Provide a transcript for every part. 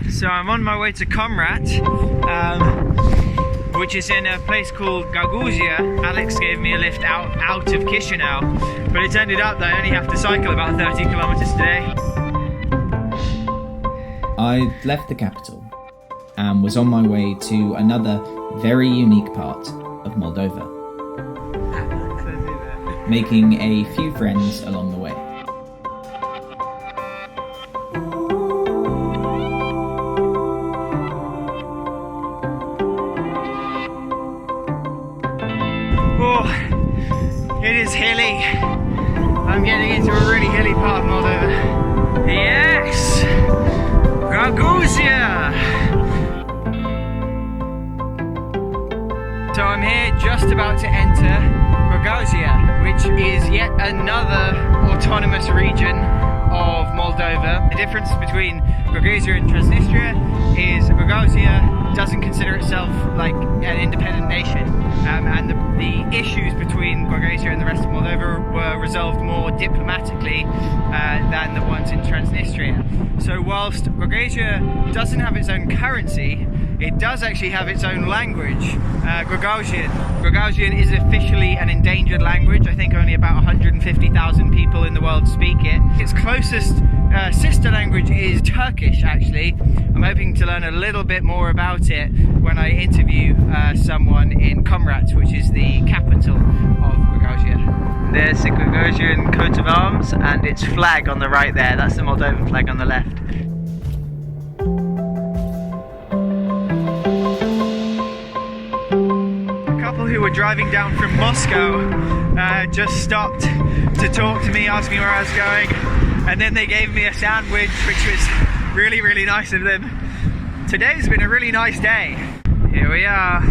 So I'm on my way to Comrat, which is in a place called Gagauzia. Alex gave me a lift out of Chișinău, but it's ended up that I only have to cycle about 30 kilometers today. I'd left the capital and was on my way to another very unique part of Moldova, making a few friends along the way. Oh, it is hilly. I'm getting into a really hilly part of Moldova. Yes! Gagauzia! So I'm here just about to enter Gagauzia, which is yet another autonomous region of Moldova. The difference between Gagauzia and Transnistria is Gagauzia doesn't consider itself like an independent nation, and the issues between Gagauzia and the rest of Moldova were resolved more diplomatically than the ones in Transnistria. So whilst Gagauzia doesn't have its own currency, it does actually have its own language, Gagauzian. Gagauzian is officially an endangered language. I think only about 150,000 people in the world speak it. Its closest sister language is Turkish, actually. I'm hoping to learn a little bit more about it when I interview someone in Comrat, which is the capital of Gagauzia. There's the Gagauzian coat of arms and its flag on the right there. That's the Moldovan flag on the left. Who were driving down from Moscow just stopped to talk to me, asking where I was going, and then they gave me a sandwich, which was really, really nice of them. Today's been a really nice day. Here we are,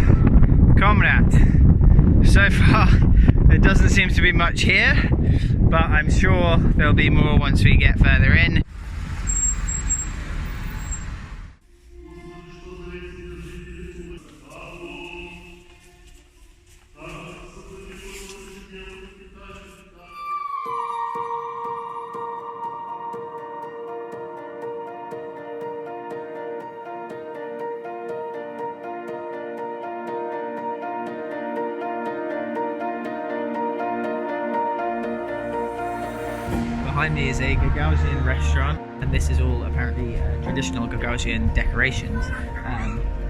Comrat. So far there doesn't seem to be much here, but I'm sure there'll be more once we get further in. Behind me is a Gagauzian restaurant, and this is all apparently traditional Gagauzian decorations.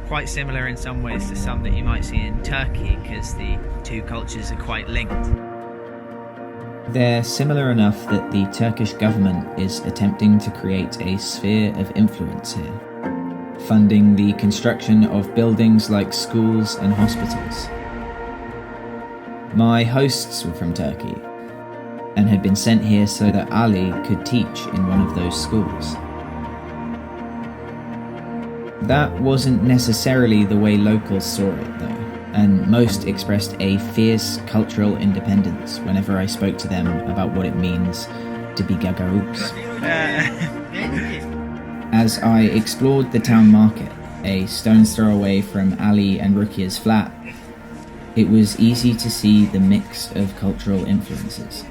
Quite similar in some ways to some that you might see in Turkey, because the two cultures are quite linked. They're similar enough that the Turkish government is attempting to create a sphere of influence here, funding the construction of buildings like schools and hospitals. My hosts were from Turkey, and had been sent here so that Ali could teach in one of those schools. That wasn't necessarily the way locals saw it, though, and most expressed a fierce cultural independence whenever I spoke to them about what it means to be Gagauz. As I explored the town market, a stone's throw away from Ali and Rukiye's flat, it was easy to see the mix of cultural influences.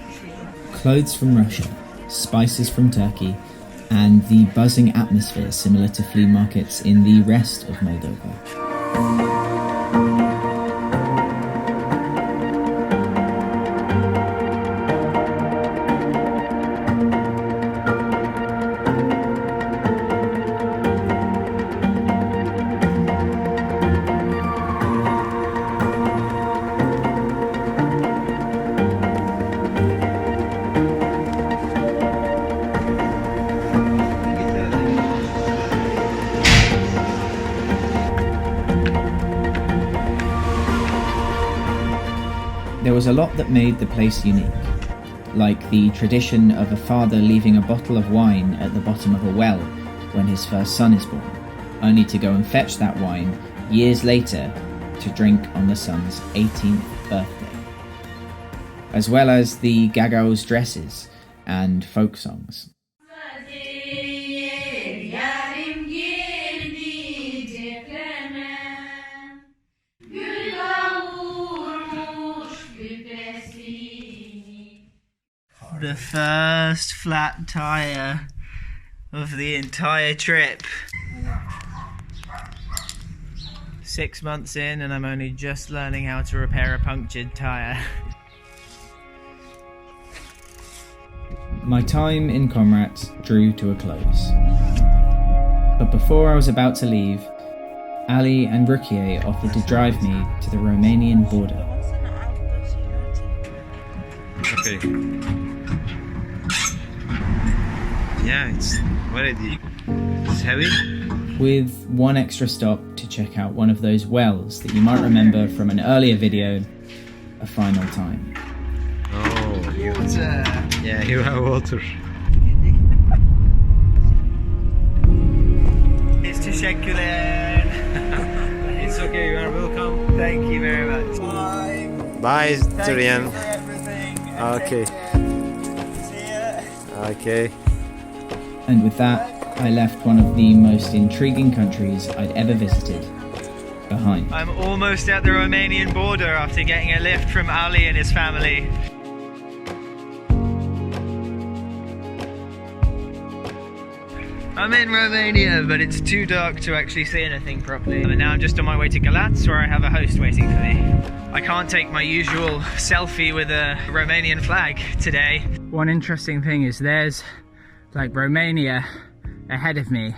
Clothes from Russia, spices from Turkey, and the buzzing atmosphere similar to flea markets in the rest of Moldova. There was a lot that made the place unique, like the tradition of a father leaving a bottle of wine at the bottom of a well when his first son is born, only to go and fetch that wine years later to drink on the son's 18th birthday, as well as the Gagauz dresses and folk songs. The first flat tire of the entire trip. 6 months in and I'm only just learning how to repair a punctured tyre. My time in Comrat drew to a close. But before I was about to leave, Ali and Rukiye offered to drive me to the Romanian border. Okay. Yeah, it's already heavy. With one extra stop to check out one of those wells that you might remember from an earlier video, A Final Time. Oh, Water! yeah, you have water. It's teşekkürler. It's okay, you are welcome. Thank you very much. Bye, Tieran. Everything. Okay. See ya. Okay. And with that, I left one of the most intriguing countries I'd ever visited behind. I'm almost at the Romanian border after getting a lift from Ali and his family. I'm in Romania, but it's too dark to actually see anything properly. And now I'm just on my way to Gagauz, where I have a host waiting for me. I can't take my usual selfie with a Romanian flag today. One interesting thing is there's like Romania ahead of me,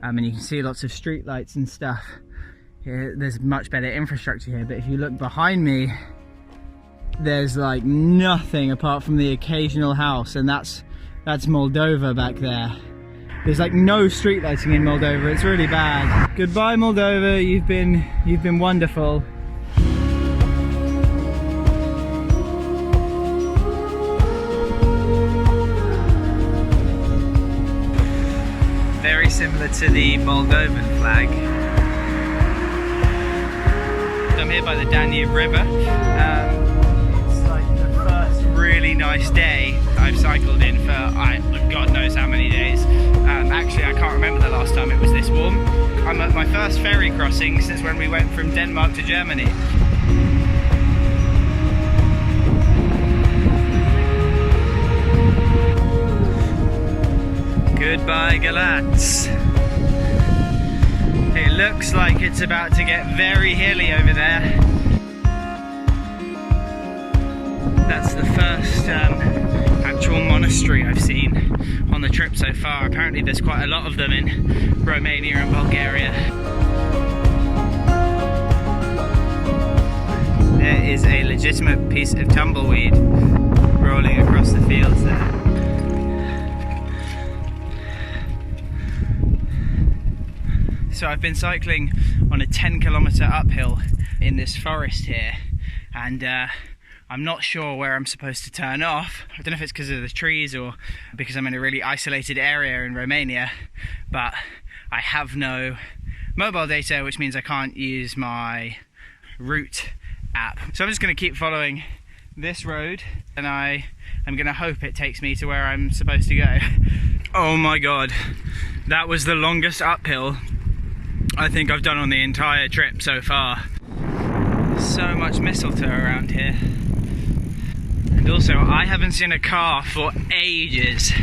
and you can see lots of street lights and stuff. There's much better infrastructure here, but if you look behind me, there's like nothing apart from the occasional house, and that's Moldova back there. There's like no street lighting in Moldova. It's really bad. Goodbye, Moldova. You've been wonderful. Very similar to the Moldovan flag. I'm here by the Danube River. It's like the first really nice day I've cycled in for God knows how many days. Actually, I can't remember the last time it was this warm. I'm at my first ferry crossing since when we went from Denmark to Germany. Goodbye, Gagauz. It looks like it's about to get very hilly over there. That's the first actual monastery I've seen on the trip so far. Apparently there's quite a lot of them in Romania and Bulgaria. There is a legitimate piece of tumbleweed rolling across the fields there. So I've been cycling on a 10-kilometer uphill in this forest here, and I'm not sure where I'm supposed to turn off. I don't know if it's because of the trees or because I'm in a really isolated area in Romania, but I have no mobile data, which means I can't use my route app. So I'm just going to keep following this road, and I'm going to hope it takes me to where I'm supposed to go. Oh my god, that was the longest uphill I think I've done on the entire trip so far. So much mistletoe around here. And also, I haven't seen a car for ages.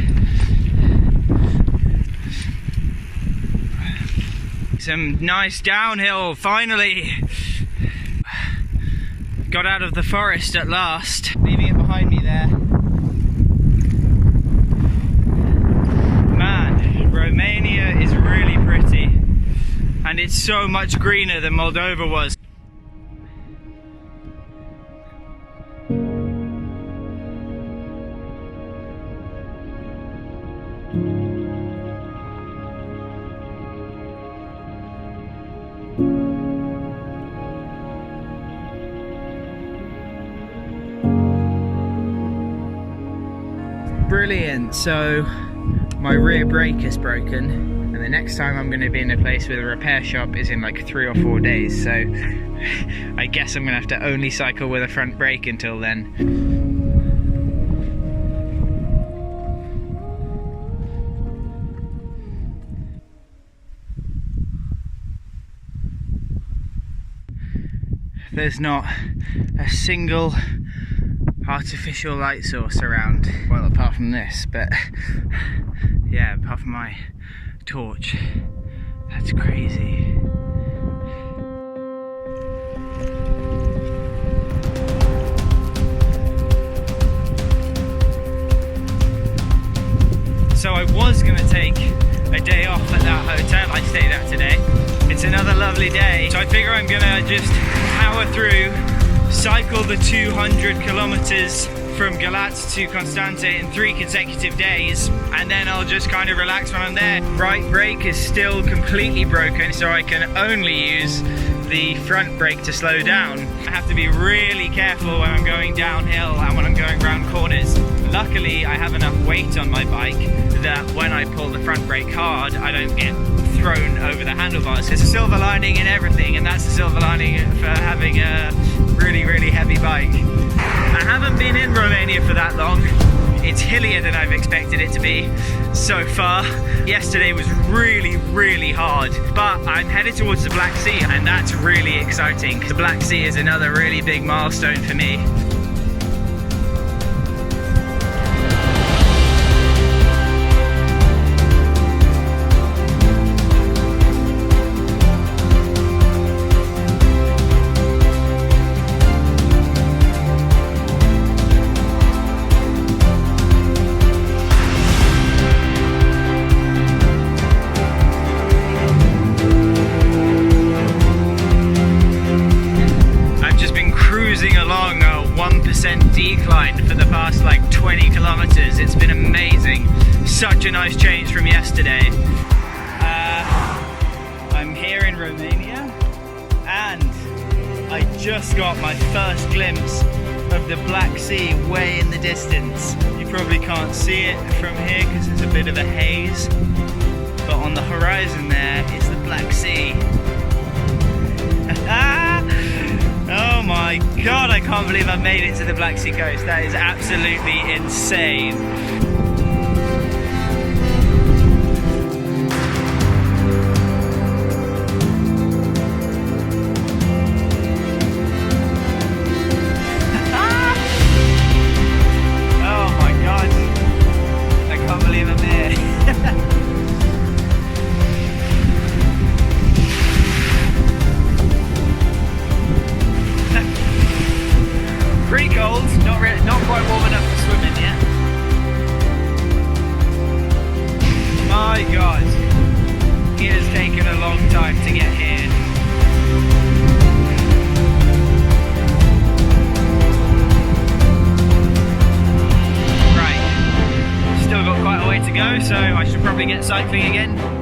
Some nice downhill, finally. Got out of the forest at last. Leaving it behind me there. Man, Romania is really pretty. And it's so much greener than Moldova was. Brilliant, so my rear brake is broken, and the next time I'm going to be in a place with a repair shop is in like 3 or 4 days, so I guess I'm going to have to only cycle with a front brake until then. There's not a single artificial light source around, well, apart from this, but yeah, apart from my torch. That's crazy. So I was going to take a day off at that hotel I stayed at today. It's another lovely day, so I figure I'm going to just power through, cycle the 200 kilometers from Gagauz to Constante in 3 consecutive days, and then I'll just kind of relax when I'm there. Right brake is still completely broken, so I can only use the front brake to slow down. I have to be really careful when I'm going downhill and when I'm going around corners. Luckily, I have enough weight on my bike that when I pull the front brake hard, I don't get thrown over the handlebars. There's a silver lining in everything, and that's the silver lining for having a really, really heavy bike. I haven't been in Romania for that long. It's hillier than I've expected it to be so far. Yesterday was really, really hard, but I'm headed towards the Black Sea, and that's really exciting. The Black Sea is another really big milestone for me. Along a 1% decline for the past like 20 kilometers. It's been amazing. Such a nice change from yesterday. I'm here in Romania, and I just got my first glimpse of the Black Sea way in the distance. You probably can't see it from here because it's a bit of a haze, but on the horizon there is the Black Sea. Oh my god, I can't believe I made it to the Black Sea coast. That is absolutely insane. Oh my god, I can't believe I'm here. Pretty cold, not quite warm enough for swimming yet. My god, it has taken a long time to get here. Right, still got quite a way to go, so I should probably get cycling again.